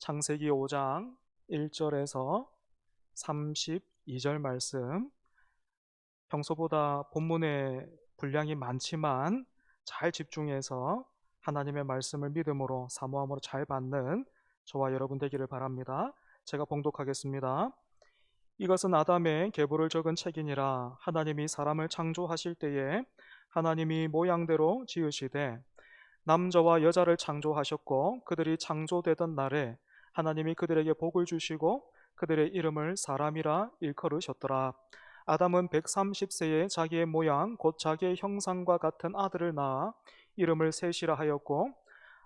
창세기 5장 1절에서 32절 말씀, 평소보다 본문의 분량이 많지만 잘 집중해서 하나님의 말씀을 믿음으로 사모함으로 잘 받는 저와 여러분 되기를 바랍니다. 제가 봉독하겠습니다. 이것은 아담의 계보를 적은 책이니라. 하나님이 사람을 창조하실 때에 하나님이 모양대로 지으시되 남자와 여자를 창조하셨고, 그들이 창조되던 날에 하나님이 그들에게 복을 주시고 그들의 이름을 사람이라 일컬으셨더라. 아담은 130세에 자기의 모양 곧 자기의 형상과 같은 아들을 낳아 이름을 셋이라 하였고,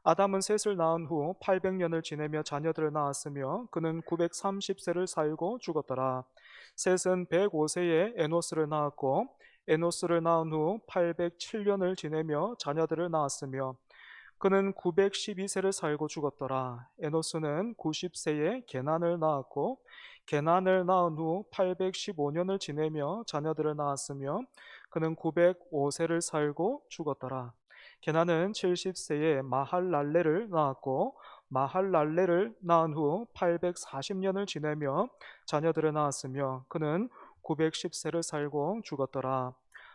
아담은 셋을 낳은 후 800년을 지내며 자녀들을 낳았으며 그는 930세를 살고 죽었더라. 셋은 105세에 에노스를 낳았고, 에노스를 낳은 후 807년을 지내며 자녀들을 낳았으며 그는 912세를 살고 죽었더라. 에노스는 90세에 게난을 낳았고, 게난을 낳은 후 815년을 지내며 자녀들을 낳았으며 그는 905세를 살고 죽었더라. 게난은 70세에 마할랄레를 낳았고, 마할랄레를 낳은 후 840년을 지내며 자녀들을 낳았으며 그는 910세를 살고 죽었더라.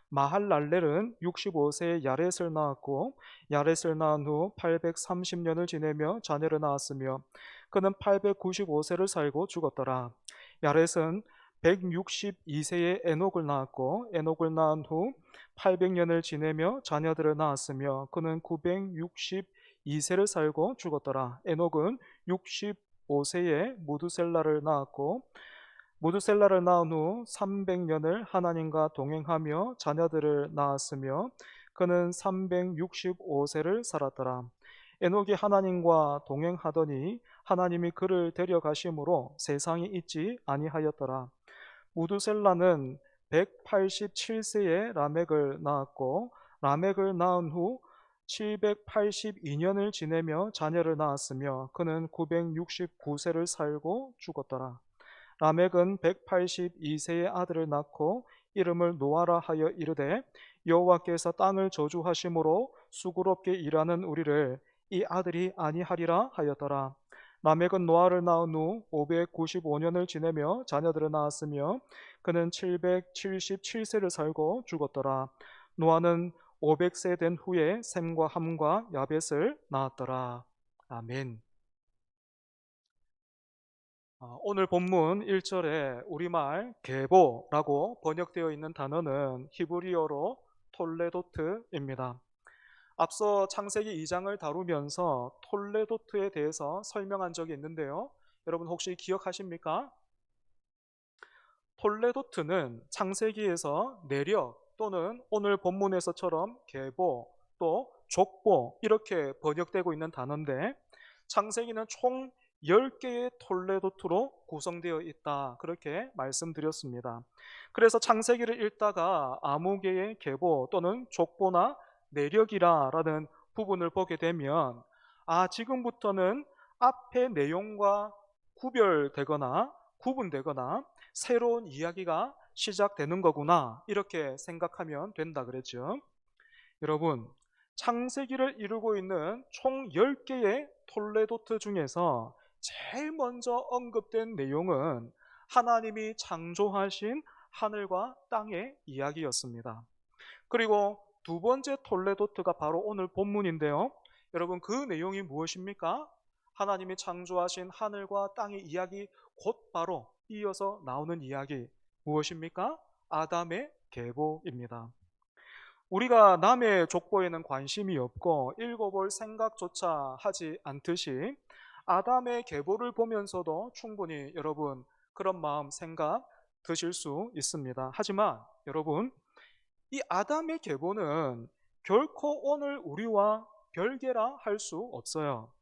마할랄렐은 65세에 야렛을 낳았고, 야렛을 낳은 후 830년을 지내며 자녀를 낳았으며 그는 895세를 살고 죽었더라. 야렛은 162세에 에녹을 낳았고, 에녹을 낳은 후 800년을 지내며 자녀들을 낳았으며 그는 962세를 살고 죽었더라. 에녹은 65세에 무두셀라를 낳았고, 무드셀라를 낳은 후 300년을 하나님과 동행하며 자녀들을 낳았으며 그는 365세를 살았더라. 에녹이 하나님과 동행하더니 하나님이 그를 데려가심으로 세상에 있지 아니하였더라. 무드셀라는 187세에 라멕을 낳았고, 라멕을 낳은 후 782년을 지내며 자녀를 낳았으며 그는 969세를 살고 죽었더라. 라멕은 182세의 아들을 낳고 이름을 노아라 하여 이르되, 여호와께서 땅을 저주하심으로 수고롭게 일하는 우리를 이 아들이 아니하리라 하였더라. 라멕은 노아를 낳은 후 595년을 지내며 자녀들을 낳았으며 그는 777세를 살고 죽었더라. 노아는 500세 된 후에 셈과 함과 야벳을 낳았더라. 아멘. 오늘 본문 1절에 우리말 계보라고 번역되어 있는 단어는 히브리어로 톨레도트입니다. 앞서 창세기 2장을 다루면서 톨레도트에 대해서 설명한 적이 있는데요. 여러분 혹시 기억하십니까? 톨레도트는 창세기에서 내력 또는 오늘 본문에서처럼 계보 또 족보 이렇게 번역되고 있는 단어인데, 창세기는 총 10개의 톨레도트로 구성되어 있다, 그렇게 말씀드렸습니다. 그래서 창세기를 읽다가 아무 개의 계보 또는 족보나 내력이라는 부분을 보게 되면, 지금부터는 앞의 내용과 구별되거나 구분되거나 새로운 이야기가 시작되는 거구나, 이렇게 생각하면 된다 그랬죠. 여러분, 창세기를 이루고 있는 총 10개의 톨레도트 중에서 제일 먼저 언급된 내용은 하나님이 창조하신 하늘과 땅의 이야기였습니다. 그리고 두 번째 톨레도트가 바로 오늘 본문인데요. 여러분, 그 내용이 무엇입니까? 하나님이 창조하신 하늘과 땅의 이야기, 곧 바로 이어서 나오는 이야기 무엇입니까? 아담의 계보입니다. 우리가 남의 족보에는 관심이 없고 읽어볼 생각조차 하지 않듯이 아담의 계보를 보면서도 충분히 여러분 그런 마음 생각 드실 수 있습니다. 하지만 여러분, 이 아담의 계보는 결코 오늘 우리와 별개라 할 수 없어요.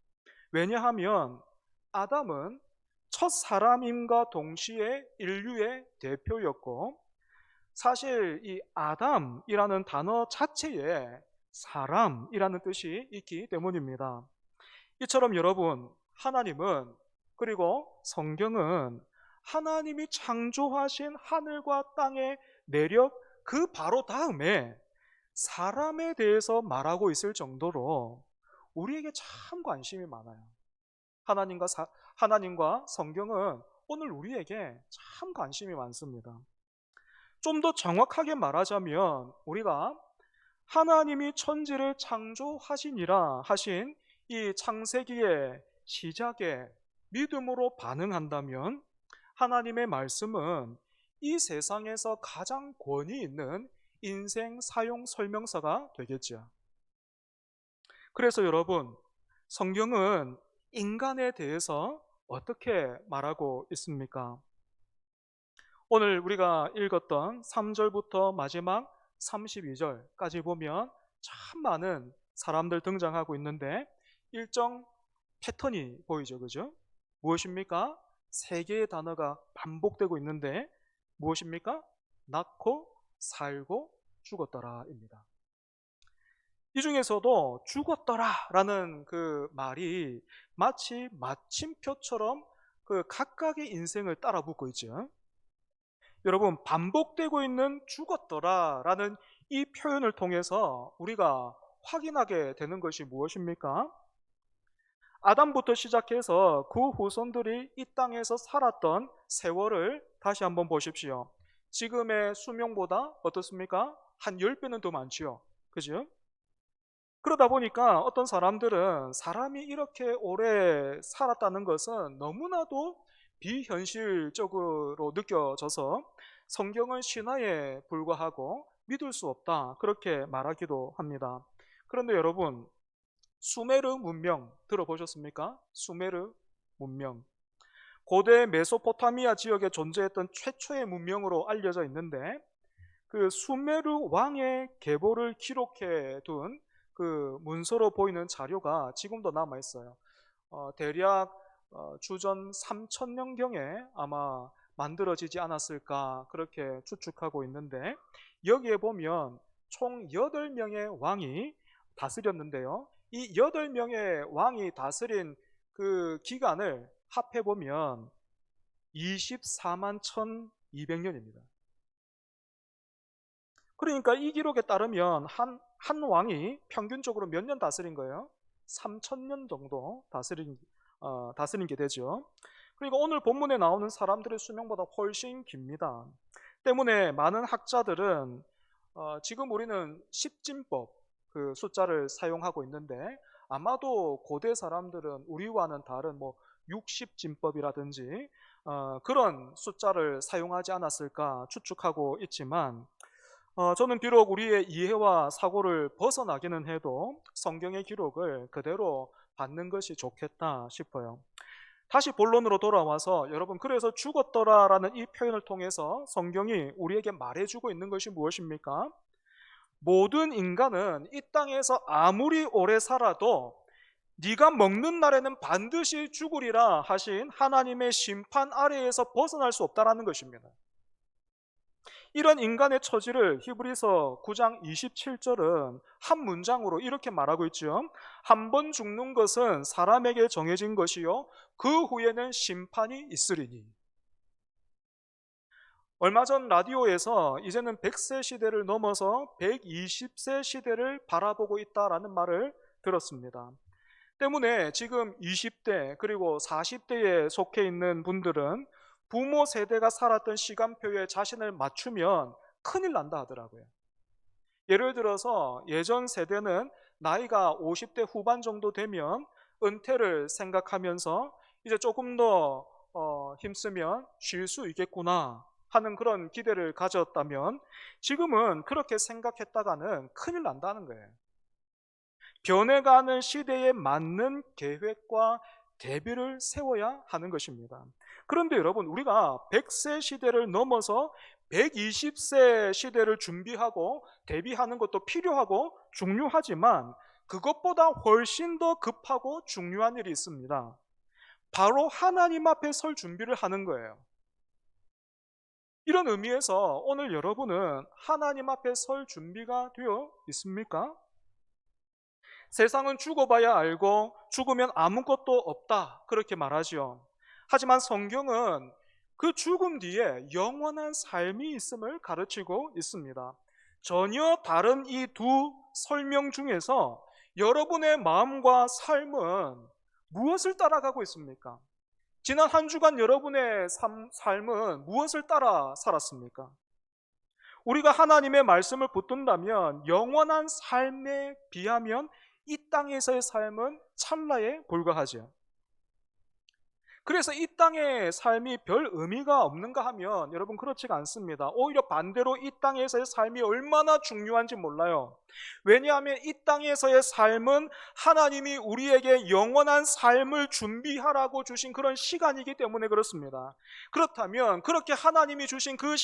왜냐하면 아담은 첫 사람임과 동시에 인류의 대표였고, 사실 이 아담이라는 단어 자체에 사람이라는 뜻이 있기 때문입니다. 이처럼 여러분, 하나님은, 그리고 성경은 하나님이 창조하신 하늘과 땅의 내력 그 바로 다음에 사람에 대해서 말하고 있을 정도로 우리에게 참 관심이 많아요. 하나님과 성경은 오늘 우리에게 참 관심이 많습니다. 좀 더 정확하게 말하자면 우리가 하나님이 천지를 창조하시니라 하신 이 창세기의 시작에 믿음으로 반응한다면 하나님의 말씀은 이 세상에서 가장 권위 있는 인생 사용 설명서가 되겠죠. 그래서 여러분, 성경은 인간에 대해서 어떻게 말하고 있습니까? 오늘 우리가 읽었던 3절부터 마지막 32절까지 보면 참 많은 사람들 등장하고 있는데 일정 패턴이 보이죠, 그죠? 무엇입니까? 세 개의 단어가 반복되고 있는데 무엇입니까? 낳고 살고 죽었더라입니다. 이 중에서도 죽었더라라는 그 말이 마치 마침표처럼 그 각각의 인생을 따라 붙고 있죠. 여러분, 반복되고 있는 죽었더라라는 이 표현을 통해서 우리가 확인하게 되는 것이 무엇입니까? 아담부터 시작해서 그 후손들이 이 땅에서 살았던 세월을 다시 한번 보십시오. 지금의 수명보다 어떻습니까? 한 10배는 더 많지요. 그죠? 그러다 보니까 어떤 사람들은 사람이 이렇게 오래 살았다는 것은 너무나도 비현실적으로 느껴져서 성경은 신화에 불과하고 믿을 수 없다, 그렇게 말하기도 합니다. 그런데 여러분, 수메르 문명 들어보셨습니까? 수메르 문명, 고대 메소포타미아 지역에 존재했던 최초의 문명으로 알려져 있는데 그 수메르 왕의 계보를 기록해 둔 그 문서로 보이는 자료가 지금도 남아 있어요. 대략 주전 3000년경에 아마 만들어지지 않았을까 그렇게 추측하고 있는데 여기에 보면 총 8명의 왕이 다스렸는데요. 이 8명의 왕이 다스린 그 기간을 합해 보면 24만 1200년입니다. 그러니까 이 기록에 따르면 한 왕이 평균적으로 몇 년 다스린 거예요? 3000년 정도 다스린 게 되죠. 그러니까 오늘 본문에 나오는 사람들의 수명보다 훨씬 깁니다. 때문에 많은 학자들은 지금 우리는 십진법 그 숫자를 사용하고 있는데 아마도 고대 사람들은 우리와는 다른 뭐 60진법이라든지 그런 숫자를 사용하지 않았을까 추측하고 있지만 저는 비록 우리의 이해와 사고를 벗어나기는 해도 성경의 기록을 그대로 받는 것이 좋겠다 싶어요. 다시 본론으로 돌아와서 여러분, 그래서 죽었더라라는 이 표현을 통해서 성경이 우리에게 말해주고 있는 것이 무엇입니까? 모든 인간은 이 땅에서 아무리 오래 살아도 네가 먹는 날에는 반드시 죽으리라 하신 하나님의 심판 아래에서 벗어날 수 없다라는 것입니다. 이런 인간의 처지를 히브리서 9장 27절은 한 문장으로 이렇게 말하고 있죠. 한 번 죽는 것은 사람에게 정해진 것이요 그 후에는 심판이 있으리니. 얼마 전 라디오에서 이제는 100세 시대를 넘어서 120세 시대를 바라보고 있다라는 말을 들었습니다. 때문에 지금 20대 그리고 40대에 속해 있는 분들은 부모 세대가 살았던 시간표에 자신을 맞추면 큰일 난다 하더라고요. 예를 들어서 예전 세대는 나이가 50대 후반 정도 되면 은퇴를 생각하면서 이제 조금 더 힘쓰면 쉴 수 있겠구나 하는 그런 기대를 가졌다면 지금은 그렇게 생각했다가는 큰일 난다는 거예요. 변해가는 시대에 맞는 계획과 대비를 세워야 하는 것입니다. 그런데 여러분, 우리가 100세 시대를 넘어서 120세 시대를 준비하고 대비하는 것도 필요하고 중요하지만 그것보다 훨씬 더 급하고 중요한 일이 있습니다. 바로 하나님 앞에 설 준비를 하는 거예요. 이런 의미에서 오늘 여러분은 하나님 앞에 설 준비가 되어 있습니까? 세상은 죽어봐야 알고 죽으면 아무것도 없다 그렇게 말하지요. 하지만 성경은 그 죽음 뒤에 영원한 삶이 있음을 가르치고 있습니다. 전혀 다른 이 두 설명 중에서 여러분의 마음과 삶은 무엇을 따라가고 있습니까? 지난 한 주간 여러분의 삶은 무엇을 따라 살았습니까? 우리가 하나님의 말씀을 붙든다면 영원한 삶에 비하면 이 땅에서의 삶은 찰나에 불과하죠. 그래서 이 땅의 삶이 별 의미가 없는가 하면 여러분 그렇지가 않습니다. 오히려 반대로 이 땅에서의 삶이 얼마나 중요한지 몰라요. 왜냐하면 이 땅에서의 삶은 하나님이 우리에게 영원한 삶을 준비하라고 주신 그런 시간이기 때문에 그렇습니다. 그렇다면 그렇게 하나님이 주신 그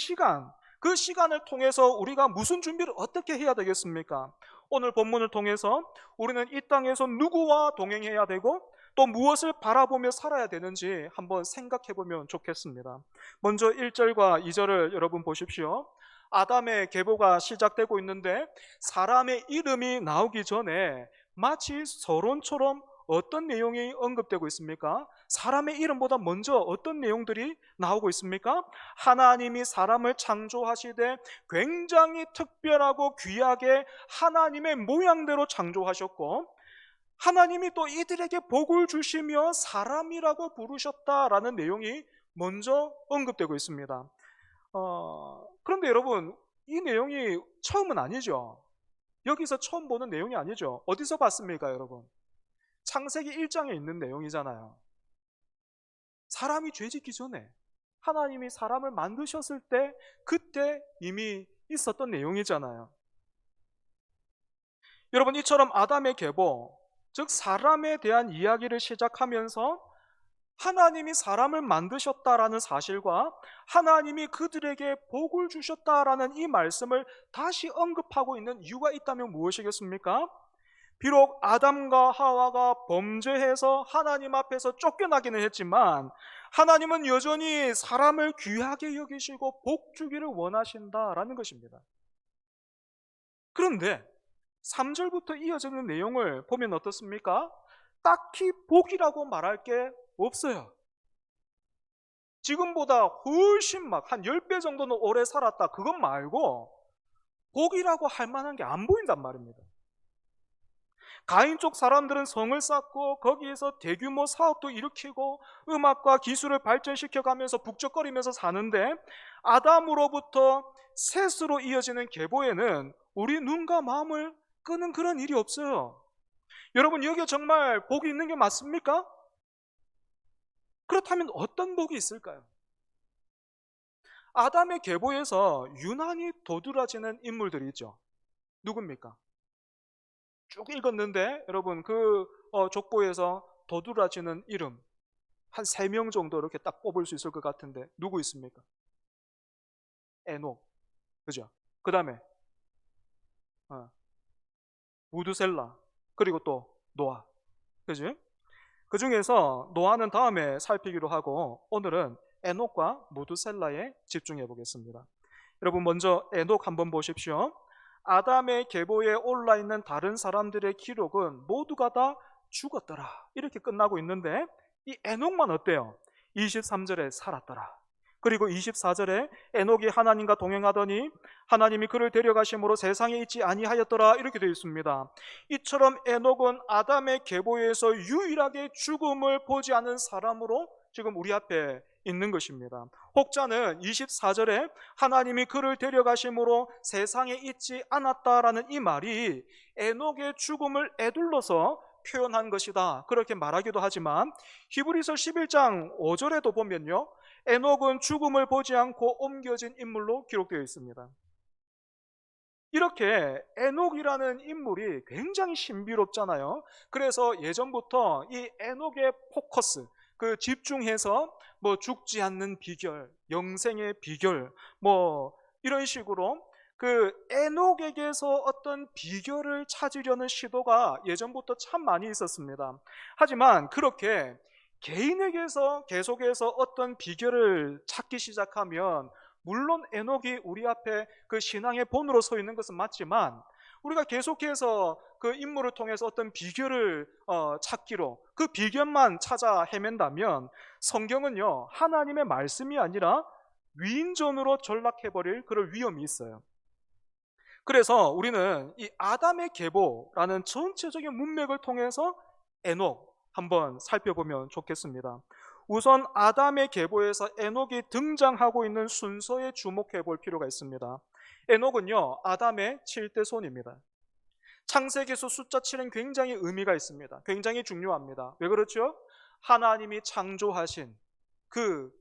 시간을 통해서 우리가 무슨 준비를 어떻게 해야 되겠습니까? 오늘 본문을 통해서 우리는 이 땅에서 누구와 동행해야 되고 또 무엇을 바라보며 살아야 되는지 한번 생각해 보면 좋겠습니다. 먼저 1절과 2절을 여러분 보십시오. 아담의 계보가 시작되고 있는데 사람의 이름이 나오기 전에 마치 서론처럼 어떤 내용이 언급되고 있습니까? 사람의 이름보다 먼저 어떤 내용들이 나오고 있습니까? 하나님이 사람을 창조하시되 굉장히 특별하고 귀하게 하나님의 모양대로 창조하셨고 하나님이 또 이들에게 복을 주시며 사람이라고 부르셨다라는 내용이 먼저 언급되고 있습니다. 그런데 여러분, 이 내용이 처음은 아니죠. 여기서 처음 보는 내용이 아니죠. 어디서 봤습니까, 여러분? 창세기 1장에 있는 내용이잖아요. 사람이 죄짓기 전에 하나님이 사람을 만드셨을 때 그때 이미 있었던 내용이잖아요. 여러분, 이처럼 아담의 계보, 즉 사람에 대한 이야기를 시작하면서 하나님이 사람을 만드셨다라는 사실과 하나님이 그들에게 복을 주셨다라는 이 말씀을 다시 언급하고 있는 이유가 있다면 무엇이겠습니까? 비록 아담과 하와가 범죄해서 하나님 앞에서 쫓겨나기는 했지만 하나님은 여전히 사람을 귀하게 여기시고 복 주기를 원하신다라는 것입니다. 그런데 3절부터 이어지는 내용을 보면 어떻습니까? 딱히 복이라고 말할 게 없어요. 지금보다 훨씬 막 한 10배 정도는 오래 살았다 그것 말고 복이라고 할 만한 게 안 보인단 말입니다. 가인 쪽 사람들은 성을 쌓고 거기에서 대규모 사업도 일으키고 음악과 기술을 발전시켜가면서 북적거리면서 사는데 아담으로부터 셋으로 이어지는 계보에는 우리 눈과 마음을 끄는 그런 일이 없어요. 여러분 여기에 정말 복이 있는 게 맞습니까? 그렇다면 어떤 복이 있을까요? 아담의 계보에서 유난히 도드라지는 인물들이 있죠. 누굽니까? 쭉 읽었는데 여러분 그 족보에서 도드라지는 이름 한 3명 정도 이렇게 딱 뽑을 수 있을 것 같은데 누구 있습니까? 에녹, 그죠? 그 다음에 무드셀라, 그리고 또 노아, 그지? 그 중에서 노아는 다음에 살피기로 하고 오늘은 에녹과 무드셀라에 집중해 보겠습니다. 여러분 먼저 에녹 한번 보십시오. 아담의 계보에 올라있는 다른 사람들의 기록은 모두가 다 죽었더라 이렇게 끝나고 있는데 이 에녹만 어때요? 23절에 살았더라. 그리고 24절에 에녹이 하나님과 동행하더니 하나님이 그를 데려가심으로 세상에 있지 아니하였더라 이렇게 되어 있습니다. 이처럼 에녹은 아담의 계보에서 유일하게 죽음을 보지 않은 사람으로 지금 우리 앞에 있는 것입니다. 혹자는 24절에 하나님이 그를 데려가심으로 세상에 있지 않았다라는 이 말이 에녹의 죽음을 에둘러서 표현한 것이다 그렇게 말하기도 하지만 히브리서 11장 5절에도 보면요 에녹은 죽음을 보지 않고 옮겨진 인물로 기록되어 있습니다. 이렇게 에녹이라는 인물이 굉장히 신비롭잖아요. 그래서 예전부터 이 에녹의 포커스, 그 집중해서 뭐 죽지 않는 비결, 영생의 비결, 뭐 이런 식으로 그 에녹에게서 어떤 비결을 찾으려는 시도가 예전부터 참 많이 있었습니다. 하지만 그렇게 개인에게서 계속해서 어떤 비결을 찾기 시작하면 물론 에녹이 우리 앞에 그 신앙의 본으로 서 있는 것은 맞지만 우리가 계속해서 그 인물을 통해서 어떤 비결을 찾기로 그 비결만 찾아 헤맨다면 성경은요 하나님의 말씀이 아니라 위인전으로 전락해버릴 그런 위험이 있어요. 그래서 우리는 이 아담의 계보라는 전체적인 문맥을 통해서 에녹 한번 살펴보면 좋겠습니다. 우선 아담의 계보에서 에녹이 등장하고 있는 순서에 주목해 볼 필요가 있습니다. 에녹은요, 아담의 7대 손입니다. 창세기에서 숫자 7은 굉장히 의미가 있습니다. 굉장히 중요합니다. 왜 그렇죠? 하나님이 창조하신 그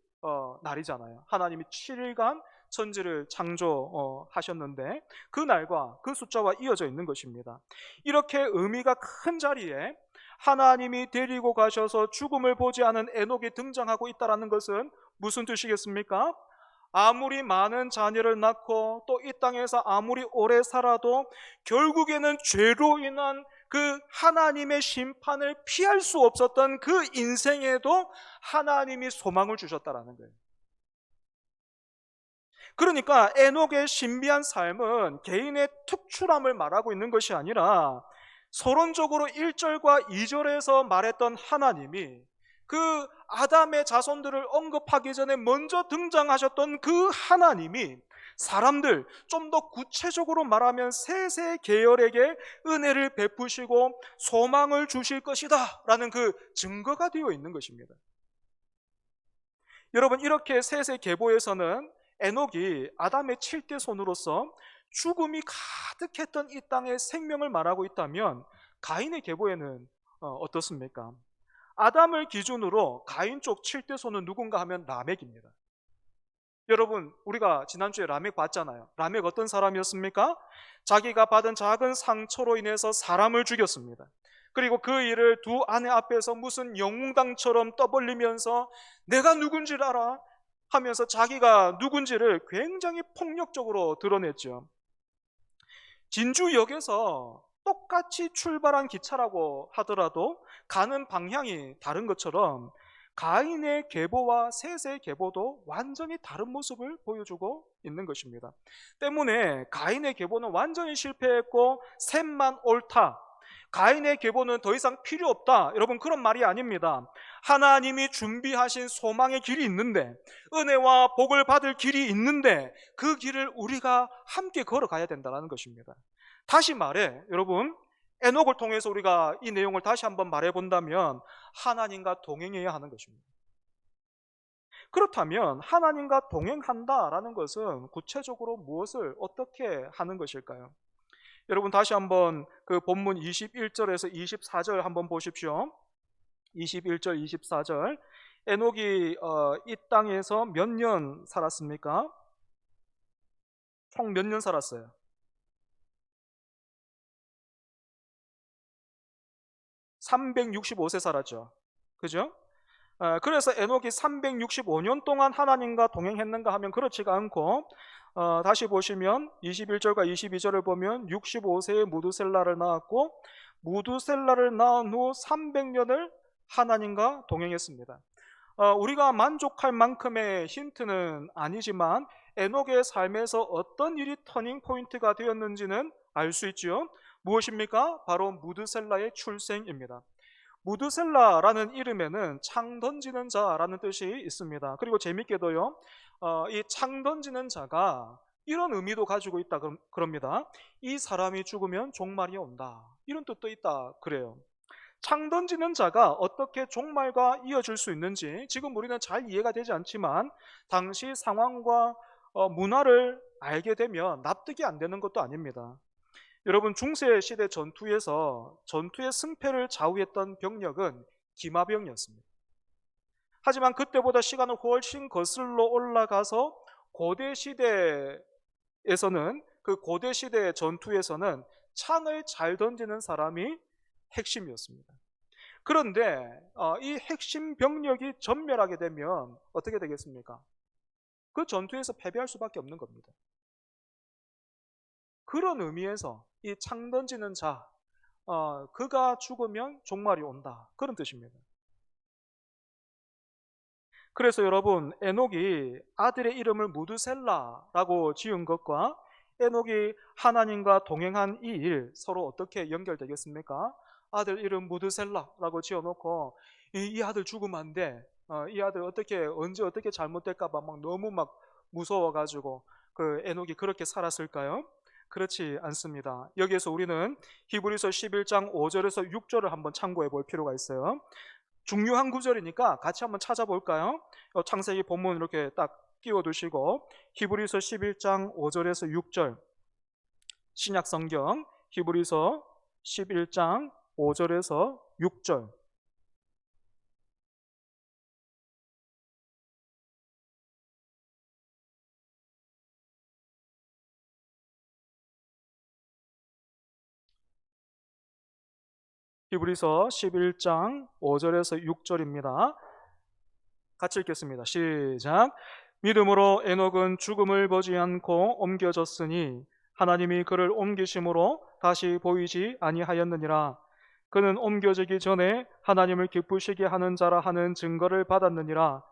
날이잖아요. 하나님이 7일간 천지를 창조하셨는데 그 날과 그 숫자와 이어져 있는 것입니다. 이렇게 의미가 큰 자리에 하나님이 데리고 가셔서 죽음을 보지 않은 에녹이 등장하고 있다는 것은 무슨 뜻이겠습니까? 아무리 많은 자녀를 낳고 또 이 땅에서 아무리 오래 살아도 결국에는 죄로 인한 그 하나님의 심판을 피할 수 없었던 그 인생에도 하나님이 소망을 주셨다라는 거예요. 그러니까 에녹의 신비한 삶은 개인의 특출함을 말하고 있는 것이 아니라 서론적으로 1절과 2절에서 말했던 하나님이 그 아담의 자손들을 언급하기 전에 먼저 등장하셨던 그 하나님이 사람들, 좀 더 구체적으로 말하면 세세 계열에게 은혜를 베푸시고 소망을 주실 것이다 라는 그 증거가 되어 있는 것입니다. 여러분, 이렇게 세세 계보에서는 에녹이 아담의 7대 손으로서 죽음이 가득했던 이 땅의 생명을 말하고 있다면 가인의 계보에는 어떻습니까? 아담을 기준으로 가인 쪽 7대 손은 누군가 하면 라멕입니다. 여러분, 우리가 지난주에 라멕 봤잖아요. 라멕 어떤 사람이었습니까? 자기가 받은 작은 상처로 인해서 사람을 죽였습니다. 그리고 그 일을 두 아내 앞에서 무슨 영웅당처럼 떠벌리면서 내가 누군지를 알아 하면서 자기가 누군지를 굉장히 폭력적으로 드러냈죠. 진주역에서 똑같이 출발한 기차라고 하더라도 가는 방향이 다른 것처럼 가인의 계보와 셋의 계보도 완전히 다른 모습을 보여주고 있는 것입니다. 때문에 가인의 계보는 완전히 실패했고 셋만 옳다, 가인의 계보는 더 이상 필요 없다, 여러분 그런 말이 아닙니다. 하나님이 준비하신 소망의 길이 있는데, 은혜와 복을 받을 길이 있는데 그 길을 우리가 함께 걸어가야 된다는 것입니다. 다시 말해 여러분, 에녹을 통해서 우리가 이 내용을 다시 한번 말해본다면 하나님과 동행해야 하는 것입니다. 그렇다면 하나님과 동행한다라는 것은 구체적으로 무엇을 어떻게 하는 것일까요? 여러분, 다시 한번 그 본문 21절에서 24절 한번 보십시오. 21절 24절, 에녹이 이 땅에서 몇 년 살았습니까? 총 몇 년 살았어요? 365세 살았죠. 그죠? 그래서 에녹이 365년 동안 하나님과 동행했는가 하면 그렇지가 않고, 다시 보시면 21절과 22절을 보면 65세에 무두셀라를 낳았고, 무두셀라를 낳은 후 300년을 하나님과 동행했습니다. 우리가 만족할 만큼의 힌트는 아니지만 에녹의 삶에서 어떤 일이 터닝 포인트가 되었는지는 알 수 있죠. 무엇입니까? 바로 무드셀라의 출생입니다. 무드셀라라는 이름에는 창 던지는 자라는 뜻이 있습니다. 그리고 재밌게도요, 이 창 던지는 자가 이런 의미도 가지고 있다 그럽니다. 이 사람이 죽으면 종말이 온다, 이런 뜻도 있다 그래요. 창 던지는 자가 어떻게 종말과 이어질 수 있는지 지금 우리는 잘 이해가 되지 않지만 당시 상황과 문화를 알게 되면 납득이 안 되는 것도 아닙니다. 여러분, 중세시대 전투에서 전투의 승패를 좌우했던 병력은 기마병이었습니다. 하지만 그때보다 시간은 훨씬 거슬러 올라가서 고대시대에서는, 그 고대시대의 전투에서는 창을 잘 던지는 사람이 핵심이었습니다. 그런데 이 핵심 병력이 전멸하게 되면 어떻게 되겠습니까? 그 전투에서 패배할 수밖에 없는 겁니다. 그런 의미에서 이 창 던지는 자, 그가 죽으면 종말이 온다, 그런 뜻입니다. 그래서 여러분, 에녹이 아들의 이름을 무드셀라라고 지은 것과 에녹이 하나님과 동행한 이 일, 서로 어떻게 연결되겠습니까? 아들 이름 무드셀라라고 지어놓고 이 아들 죽으면 안 돼, 이 아들 언제 어떻게 잘못될까 봐 막 너무 막 무서워가지고 그 에녹이 그렇게 살았을까요? 그렇지 않습니다. 여기에서 우리는 히브리서 11장 5절에서 6절을 한번 참고해 볼 필요가 있어요. 중요한 구절이니까 같이 한번 찾아볼까요? 창세기 본문 이렇게 딱 띄워두시고 히브리서 11장 5절에서 6절 신약 성경 히브리서 11장 5절에서 6절 히브리서 11장 5절에서 6절입니다. 같이 읽겠습니다. 시작. 믿음으로 에녹은 죽음을 보지 않고 옮겨졌으니 하나님이 그를 옮기심으로 다시 보이지 아니하였느니라. 그는 옮겨지기 전에 하나님을 기쁘시게 하는 자라 하는 증거를 받았느니라.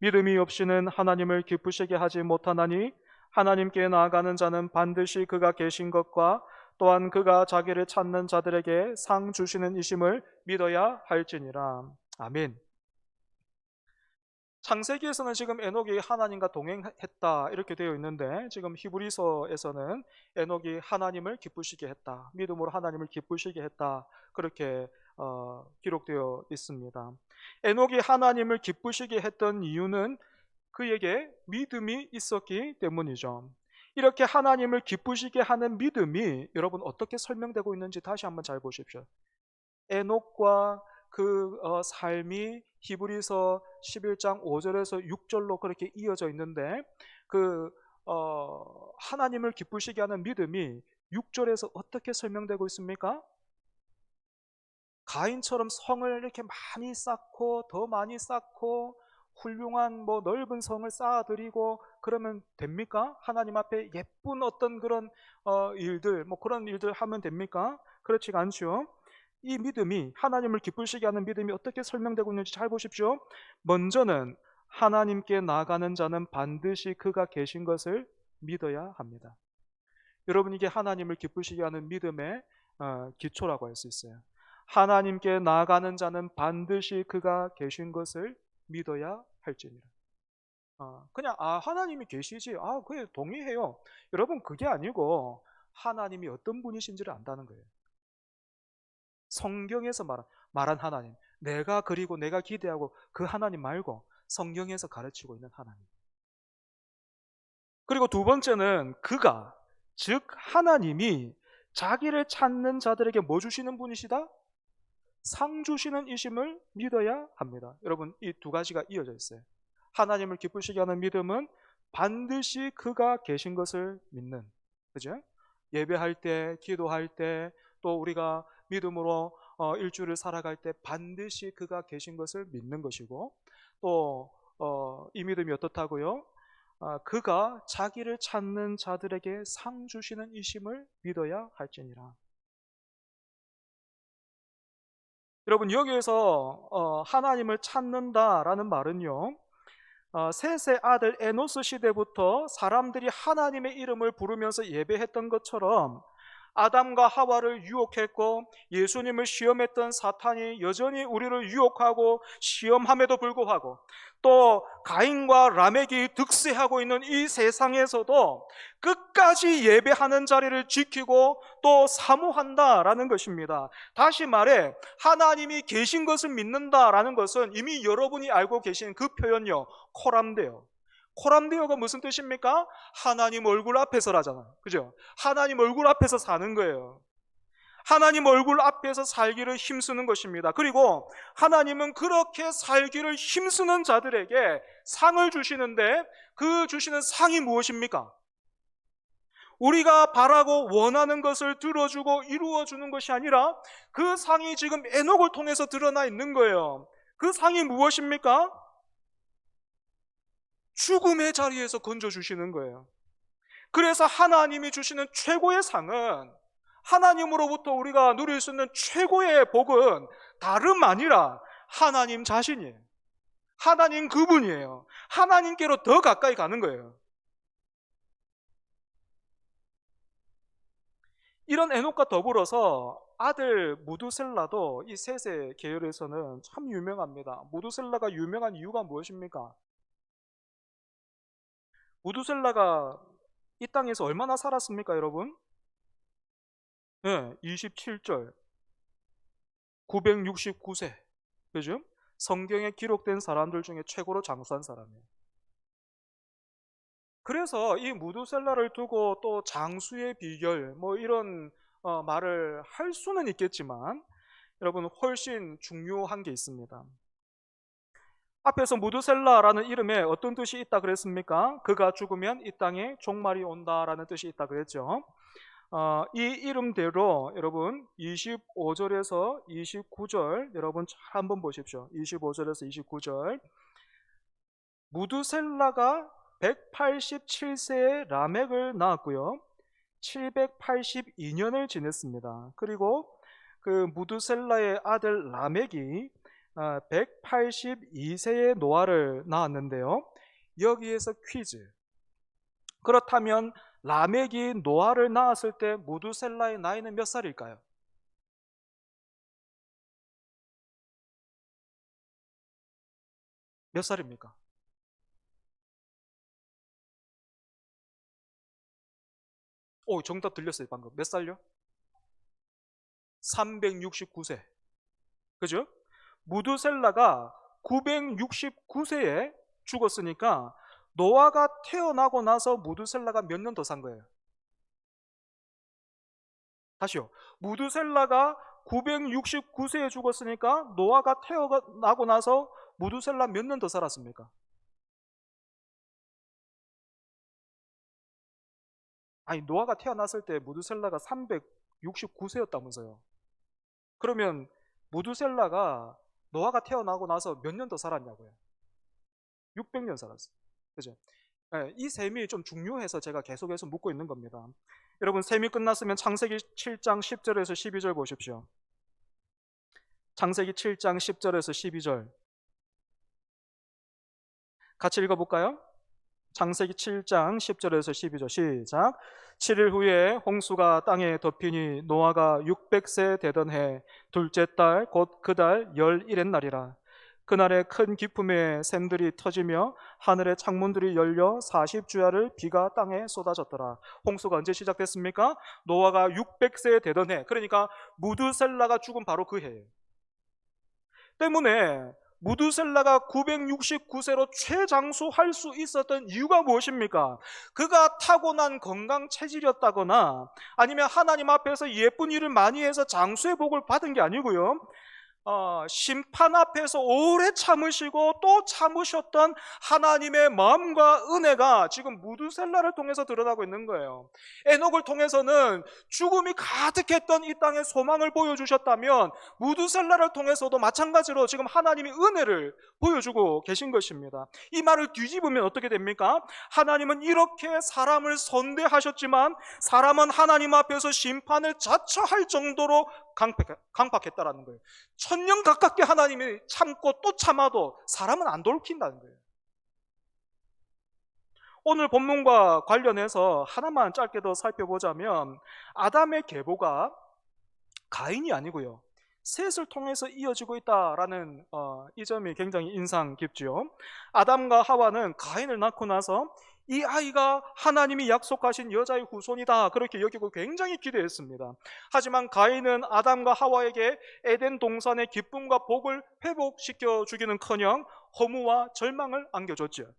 믿음이 없이는 하나님을 기쁘시게 하지 못하나니 하나님께 나아가는 자는 반드시 그가 계신 것과 또한 그가 자기를 찾는 자들에게 상 주시는 이심을 믿어야 할지니라. 아멘. 창세기에서는 지금 에녹이 하나님과 동행했다 이렇게 되어 있는데 지금 히브리서에서는 에녹이 하나님을 기쁘시게 했다, 믿음으로 하나님을 기쁘시게 했다 그렇게 기록되어 있습니다. 에녹이 하나님을 기쁘시게 했던 이유는 그에게 믿음이 있었기 때문이죠. 이렇게 하나님을 기쁘시게 하는 믿음이 여러분 어떻게 설명되고 있는지 다시 한번 잘 보십시오. 에녹과 그 삶이 히브리서 11장 5절에서 6절로 그렇게 이어져 있는데 그 하나님을 기쁘시게 하는 믿음이 6절에서 어떻게 설명되고 있습니까? 가인처럼 성을 이렇게 많이 쌓고 더 많이 쌓고 훌륭한 넓은 성을 쌓아드리고 그러면 됩니까? 하나님 앞에 예쁜 어떤 그런 일들 그런 일들 하면 됩니까? 그렇지가 않죠. 이 믿음이 하나님을 기쁘시게 하는 믿음이 어떻게 설명되고 있는지 잘 보십시오. 먼저는 하나님께 나아가는 자는 반드시 그가 계신 것을 믿어야 합니다. 여러분 이게 하나님을 기쁘시게 하는 믿음의 기초라고 할 수 있어요. 하나님께 나아가는 자는 반드시 그가 계신 것을 믿어야 할지니라. 그냥 하나님이 계시지 그게 동의해요. 여러분 그게 아니고 하나님이 어떤 분이신지를 안다는 거예요. 성경에서 말한 하나님, 내가 그리고 내가 기대하고 그 하나님 말고 성경에서 가르치고 있는 하나님. 그리고 두 번째는 그가, 즉 하나님이 자기를 찾는 자들에게 뭐 주시는 분이시다? 상 주시는 이심을 믿어야 합니다. 여러분 이 두 가지가 이어져 있어요. 하나님을 기쁘시게 하는 믿음은 반드시 그가 계신 것을 믿는, 그죠? 예배할 때, 기도할 때, 또 우리가 믿음으로 일주일을 살아갈 때 반드시 그가 계신 것을 믿는 것이고, 또 이 믿음이 어떻다고요? 그가 자기를 찾는 자들에게 상 주시는 이심을 믿어야 할지니라. 여러분 여기에서 하나님을 찾는다라는 말은요, 셋의 아들 에노스 시대부터 사람들이 하나님의 이름을 부르면서 예배했던 것처럼 아담과 하와를 유혹했고 예수님을 시험했던 사탄이 여전히 우리를 유혹하고 시험함에도 불구하고 또 가인과 라멕이 득세하고 있는 이 세상에서도 끝까지 예배하는 자리를 지키고 또 사모한다라는 것입니다. 다시 말해 하나님이 계신 것을 믿는다라는 것은 이미 여러분이 알고 계신 그 표현요, 코람데오. 코람데오가 무슨 뜻입니까? 하나님 얼굴 앞에서라잖아요. 그죠? 하나님 얼굴 앞에서 사는 거예요. 하나님 얼굴 앞에서 살기를 힘쓰는 것입니다. 그리고 하나님은 그렇게 살기를 힘쓰는 자들에게 상을 주시는데 그 주시는 상이 무엇입니까? 우리가 바라고 원하는 것을 들어주고 이루어주는 것이 아니라 그 상이 지금 에녹을 통해서 드러나 있는 거예요. 그 상이 무엇입니까? 죽음의 자리에서 건져주시는 거예요. 그래서 하나님이 주시는 최고의 상은, 하나님으로부터 우리가 누릴 수 있는 최고의 복은 다름 아니라 하나님 자신이에요. 하나님 그분이에요. 하나님께로 더 가까이 가는 거예요. 이런 에녹과 더불어서 아들 무두셀라도 이 셋의 계열에서는 참 유명합니다. 무두셀라가 유명한 이유가 무엇입니까? 무두셀라가 이 땅에서 얼마나 살았습니까, 여러분? 네, 27절, 969세. 그죠? 성경에 기록된 사람들 중에 최고로 장수한 사람이에요. 그래서 이 무두셀라를 두고 또 장수의 비결 뭐 이런 말을 할 수는 있겠지만 여러분 훨씬 중요한 게 있습니다. 앞에서 무두셀라라는 이름에 어떤 뜻이 있다 그랬습니까? 그가 죽으면 이 땅에 종말이 온다라는 뜻이 있다 그랬죠. 이 이름대로 여러분 25절에서 29절 여러분 잘 한번 보십시오. 25절에서 29절 무두셀라가 187세에 라멕을 낳았고요. 782년을 지냈습니다. 그리고 그 무두셀라의 아들 라멕이 182세의 노아를 낳았는데요. 여기에서 퀴즈. 그렇다면 라멕이 노아를 낳았을 때 무두셀라의 나이는 몇 살일까요? 몇 살입니까? 오, 정답 들렸어요, 방금. 몇 살요? 369세. 그죠? 무두셀라가 969세에 죽었으니까 노아가 태어나고 나서 무두셀라가 몇 년 더 산 거예요? 다시요. 무두셀라가 969세에 죽었으니까 노아가 태어나고 나서 무두셀라 몇 년 더 살았습니까? 아니, 노아가 태어났을 때 무두셀라가 369세였다면서요. 그러면 무두셀라가 노아가 태어나고 나서 몇 년 더 살았냐고요? 600년 살았어요. 그죠? 네, 이 셈이 좀 중요해서 제가 계속해서 묻고 있는 겁니다. 여러분, 셈이 끝났으면 창세기 7장 10절에서 12절 보십시오. 창세기 7장 10절에서 12절 같이 읽어볼까요? 창세기 7장 10절에서 12절 시작. 7일 후에 홍수가 땅에 덮이니 노아가 600세 되던 해 둘째 달 곧 그 달 11의 날이라. 그날에 큰 기품의 샘들이 터지며 하늘의 창문들이 열려 40주야를 비가 땅에 쏟아졌더라. 홍수가 언제 시작됐습니까? 노아가 600세 되던 해. 그러니까 무드셀라가 죽은 바로 그 해예요. 때문에 무드셀라가 969세로 최장수할 수 있었던 이유가 무엇입니까? 그가 타고난 건강 체질이었다거나 아니면 하나님 앞에서 예쁜 일을 많이 해서 장수의 복을 받은 게 아니고요. 심판 앞에서 오래 참으시고 또 참으셨던 하나님의 마음과 은혜가 지금 무두셀라를 통해서 드러나고 있는 거예요. 에녹을 통해서는 죽음이 가득했던 이 땅의 소망을 보여주셨다면 무두셀라를 통해서도 마찬가지로 지금 하나님의 은혜를 보여주고 계신 것입니다. 이 말을 뒤집으면 어떻게 됩니까? 하나님은 이렇게 사람을 선대하셨지만 사람은 하나님 앞에서 심판을 자처할 정도로 강팍했다라는 거예요. 1000년 가깝게 하나님이 참고 또 참아도 사람은 안 돌이킨다는 거예요. 오늘 본문과 관련해서 하나만 짧게 더 살펴보자면 아담의 계보가 가인이 아니고요, 셋을 통해서 이어지고 있다라는 이 점이 굉장히 인상 깊죠. 아담과 하와는 가인을 낳고 나서 이 아이가 하나님이 약속하신 여자의 후손이다 그렇게 여기고 굉장히 기대했습니다. 하지만 가인은 아담과 하와에게 에덴 동산의 기쁨과 복을 회복시켜 주기는커녕 허무와 절망을 안겨줬죠.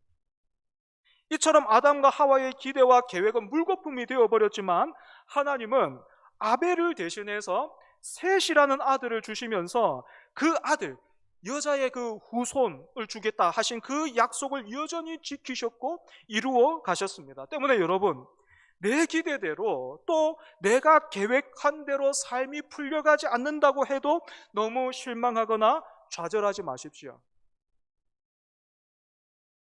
이처럼 아담과 하와의 기대와 계획은 물거품이 되어버렸지만 하나님은 아벨을 대신해서 셋이라는 아들을 주시면서 그 아들, 여자의 그 후손을 주겠다 하신 그 약속을 여전히 지키셨고 이루어 가셨습니다. 때문에 여러분, 내 기대대로 또 내가 계획한 대로 삶이 풀려가지 않는다고 해도 너무 실망하거나 좌절하지 마십시오.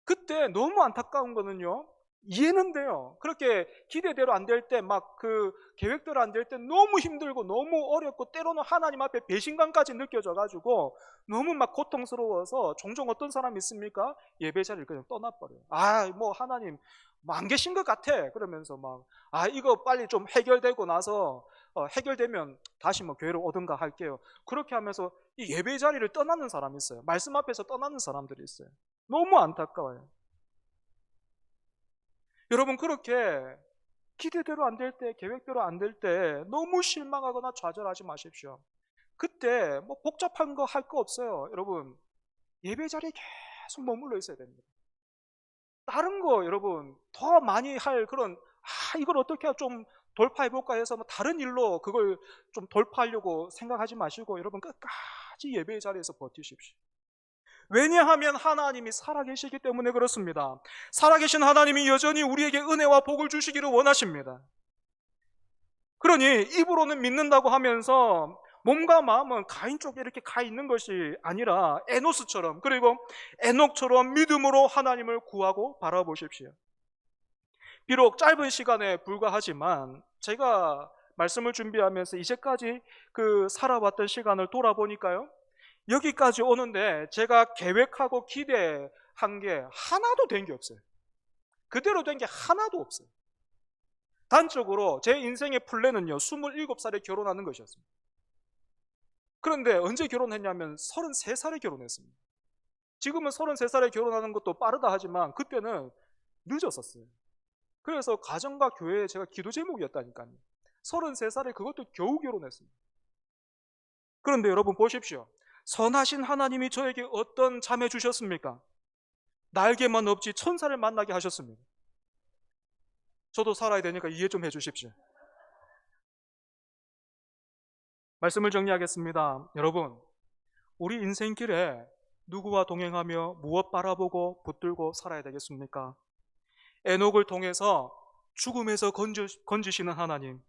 그때 너무 안타까운 거는요, 이해는 돼요. 그렇게 기대대로 안 될 때, 막 그 계획대로 안 될 때 너무 힘들고 너무 어렵고 때로는 하나님 앞에 배신감까지 느껴져가지고 너무 막 고통스러워서 종종 어떤 사람이 있습니까? 예배 자리를 그냥 떠나버려요. 뭐 하나님 안 계신 것 같아 그러면서 막 이거 빨리 좀 해결되고 나서 해결되면 다시 뭐 교회로 오든가 할게요. 그렇게 하면서 이 예배 자리를 떠나는 사람이 있어요. 말씀 앞에서 떠나는 사람들이 있어요. 너무 안타까워요. 여러분, 그렇게 기대대로 안 될 때, 계획대로 안 될 때 너무 실망하거나 좌절하지 마십시오. 그때 뭐 복잡한 거 할 거 없어요. 여러분, 예배 자리에 계속 머물러 있어야 됩니다. 다른 거 여러분 더 많이 할 그런 이걸 어떻게 좀 돌파해 볼까 해서 뭐 다른 일로 그걸 좀 돌파하려고 생각하지 마시고 여러분 끝까지 예배의 자리에서 버티십시오. 왜냐하면 하나님이 살아계시기 때문에 그렇습니다. 살아계신 하나님이 여전히 우리에게 은혜와 복을 주시기를 원하십니다. 그러니 입으로는 믿는다고 하면서 몸과 마음은 가인 쪽에 이렇게 가 있는 것이 아니라 에노스처럼, 그리고 에녹처럼 믿음으로 하나님을 구하고 바라보십시오. 비록 짧은 시간에 불과하지만 제가 말씀을 준비하면서 이제까지 살아왔던 시간을 돌아보니까요, 여기까지 오는데 제가 계획하고 기대한 게 하나도 된 게 없어요. 그대로 된 게 하나도 없어요. 단적으로 제 인생의 플랜은요, 27살에 결혼하는 것이었습니다. 그런데 언제 결혼했냐면 33살에 결혼했습니다. 지금은 33살에 결혼하는 것도 빠르다 하지만 그때는 늦었었어요. 그래서 가정과 교회에 제가 기도 제목이었다니까요. 33살에 그것도 겨우 결혼했습니다. 그런데 여러분 보십시오. 선하신 하나님이 저에게 어떤 자매 주셨습니까? 날개만 없지 천사를 만나게 하셨습니다. 저도 살아야 되니까 이해 좀 해주십시오. 말씀을 정리하겠습니다. 여러분, 우리 인생길에 누구와 동행하며 무엇 바라보고 붙들고 살아야 되겠습니까? 에녹을 통해서 죽음에서 건지시는 하나님,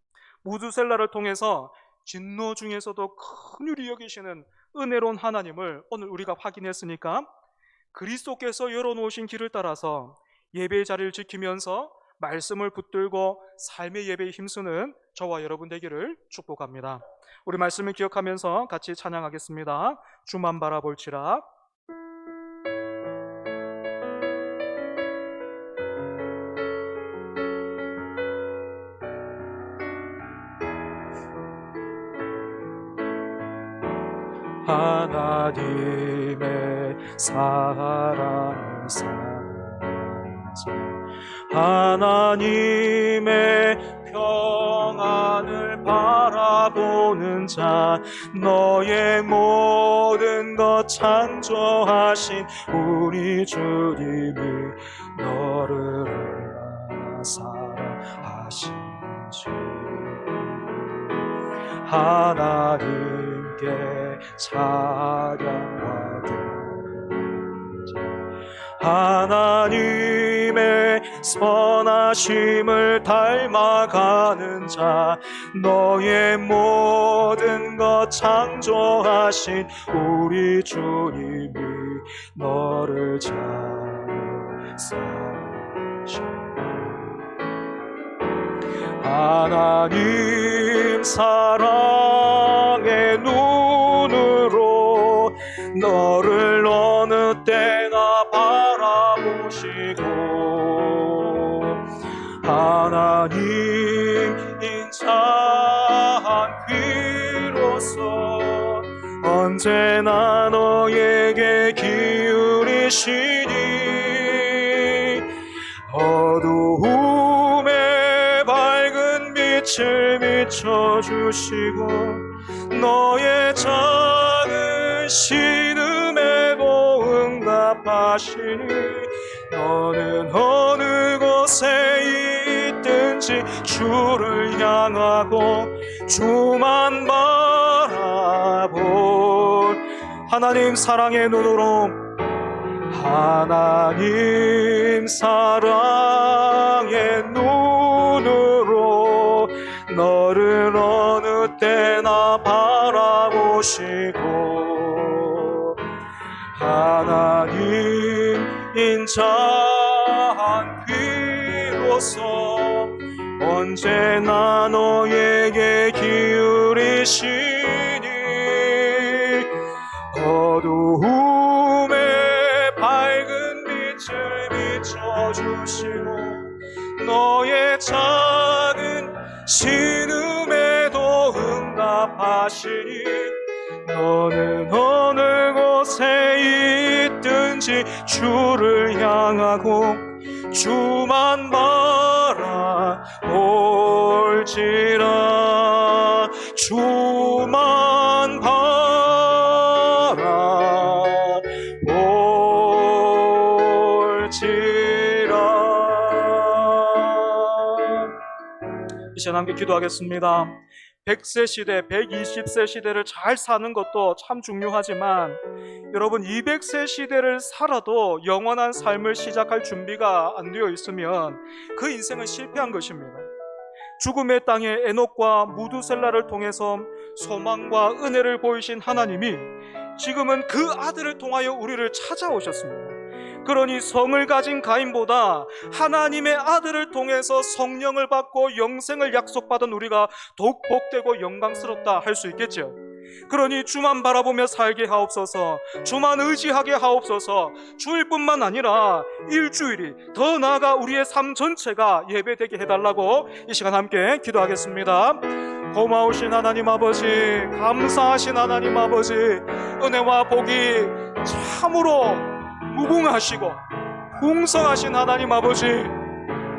무두셀라를 통해서 진노 중에서도 긍휼히 여기시는 은혜로운 하나님을 오늘 우리가 확인했으니까 그리스도께서 열어놓으신 길을 따라서 예배의 자리를 지키면서 말씀을 붙들고 삶의 예배에 힘쓰는 저와 여러분 되기를 축복합니다. 우리 말씀을 기억하면서 같이 찬양하겠습니다. 주만 바라볼지라. 하나님의 사랑을 사는 자, 하나님의 평안을 바라보는 자, 너의 모든 것 창조하신 우리 주님이 너를 얼마나 사랑하신지 하나님께 찬양과 경배, 하나님의 선하심을 닮아가는 자, 너의 모든 것 창조하신 우리 주님이 너를 잘 사랑하시네. 하나님 사랑의 눈으로 너를 어느 때나 바라보시고 하나님 인자한 귀로서 언제나 너에게 기울이시니 어두움에 밝은 빛을 비춰주시고 너의 작은 신음에도 응답하시니 너는 어느 곳에 있든지 주를 향하고 주만 바라볼 하나님 사랑의 눈으로 하나님 사랑의 눈으로 너를 어느 때나 바라보시고 하나님 인자한 귀로서 언제나 너에게 기울이시니 어두움에 밝은 빛을 비춰주시고 너의 작은 신음에도 응답하시니 너는 어느 곳에 있든지 주를 향하고 주만 바라 올지라 주만 이 시간 함께 기도하겠습니다. 100세 시대, 120세 시대를 잘 사는 것도 참 중요하지만 여러분 200세 시대를 살아도 영원한 삶을 시작할 준비가 안 되어 있으면 그 인생은 실패한 것입니다. 죽음의 땅에 에녹과 무두셀라를 통해서 소망과 은혜를 보이신 하나님이 지금은 그 아들을 통하여 우리를 찾아오셨습니다. 그러니 성을 가진 가인보다 하나님의 아들을 통해서 성령을 받고 영생을 약속받은 우리가 더욱 복되고 영광스럽다 할 수 있겠죠. 그러니 주만 바라보며 살게 하옵소서, 주만 의지하게 하옵소서. 주일뿐만 아니라 일주일이, 더 나아가 우리의 삶 전체가 예배되게 해달라고 이 시간 함께 기도하겠습니다. 고마우신 하나님 아버지, 감사하신 하나님 아버지, 은혜와 복이 참으로 무궁하시고 풍성하신 하나님 아버지,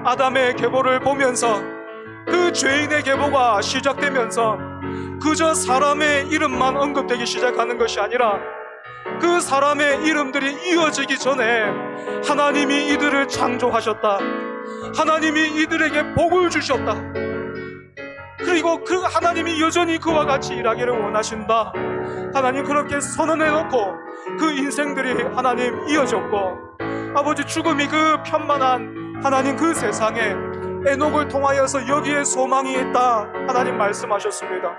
아담의 계보를 보면서 그 죄인의 계보가 시작되면서 그저 사람의 이름만 언급되기 시작하는 것이 아니라 그 사람의 이름들이 이어지기 전에 하나님이 이들을 창조하셨다, 하나님이 이들에게 복을 주셨다, 그리고 그 하나님이 여전히 그와 같이 일하기를 원하신다. 하나님 그렇게 선언해놓고 그 인생들이 하나님 이어졌고, 아버지 죽음이 그 편만한 하나님 그 세상에 에녹을 통하여서 여기에 소망이 있다 하나님 말씀하셨습니다.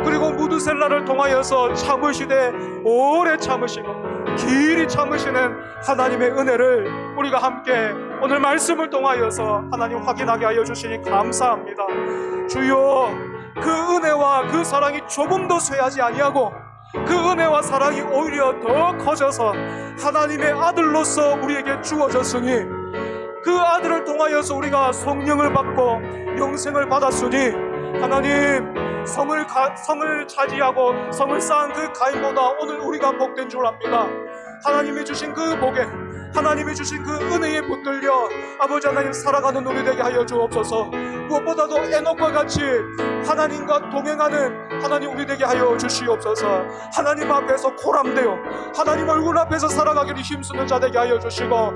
그리고 무두셀라를 통하여서 참으시되 오래 참으시고 길이 참으시는 하나님의 은혜를 우리가 함께 오늘 말씀을 통하여서 하나님 확인하게 하여 주시니 감사합니다. 주여, 그 은혜와 그 사랑이 조금도 쇠하지 아니하고 그 은혜와 사랑이 오히려 더 커져서 하나님의 아들로서 우리에게 주어졌으니, 그 아들을 통하여서 우리가 성령을 받고 영생을 받았으니 하나님 성을 차지하고 성을 쌓은 그 가인보다 오늘 우리가 복된 줄 압니다. 하나님이 주신 그 복에, 하나님이 주신 그 은혜에 붙들려 아버지 하나님 살아가는 우리 되게 하여 주옵소서. 무엇보다도 에녹과 같이 하나님과 동행하는 하나님 우리 되게 하여 주시옵소서. 하나님 앞에서 코람되어 하나님 얼굴 앞에서 살아가기를 힘쓰는 자 되게 하여 주시고,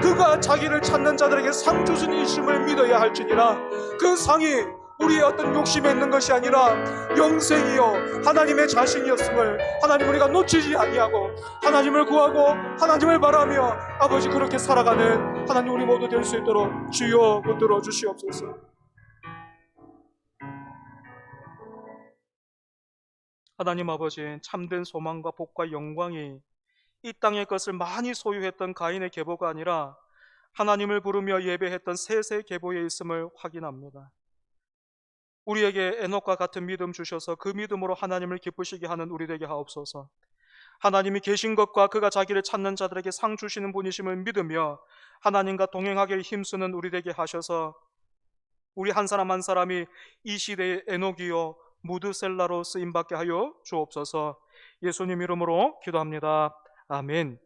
그가 자기를 찾는 자들에게 상 주신 이심을 믿어야 할지니라. 그 상이 우리의 어떤 욕심에 있는 것이 아니라 영생이요 하나님의 자신이었음을 하나님 우리가 놓치지 아니하고 하나님을 구하고 하나님을 바라며 아버지 그렇게 살아가는 하나님 우리 모두 될 수 있도록 주여 붙들어 주시옵소서. 하나님 아버지, 참된 소망과 복과 영광이 이 땅의 것을 많이 소유했던 가인의 계보가 아니라 하나님을 부르며 예배했던 셋의 계보에 있음을 확인합니다. 우리에게 에녹과 같은 믿음 주셔서 그 믿음으로 하나님을 기쁘시게 하는 우리 되게 하옵소서. 하나님이 계신 것과 그가 자기를 찾는 자들에게 상 주시는 분이심을 믿으며 하나님과 동행하기를 힘쓰는 우리 되게 하셔서 우리 한 사람 한 사람이 이 시대의 에녹이요 무드셀라로 쓰임받게 하여 주옵소서. 예수님 이름으로 기도합니다. 아멘.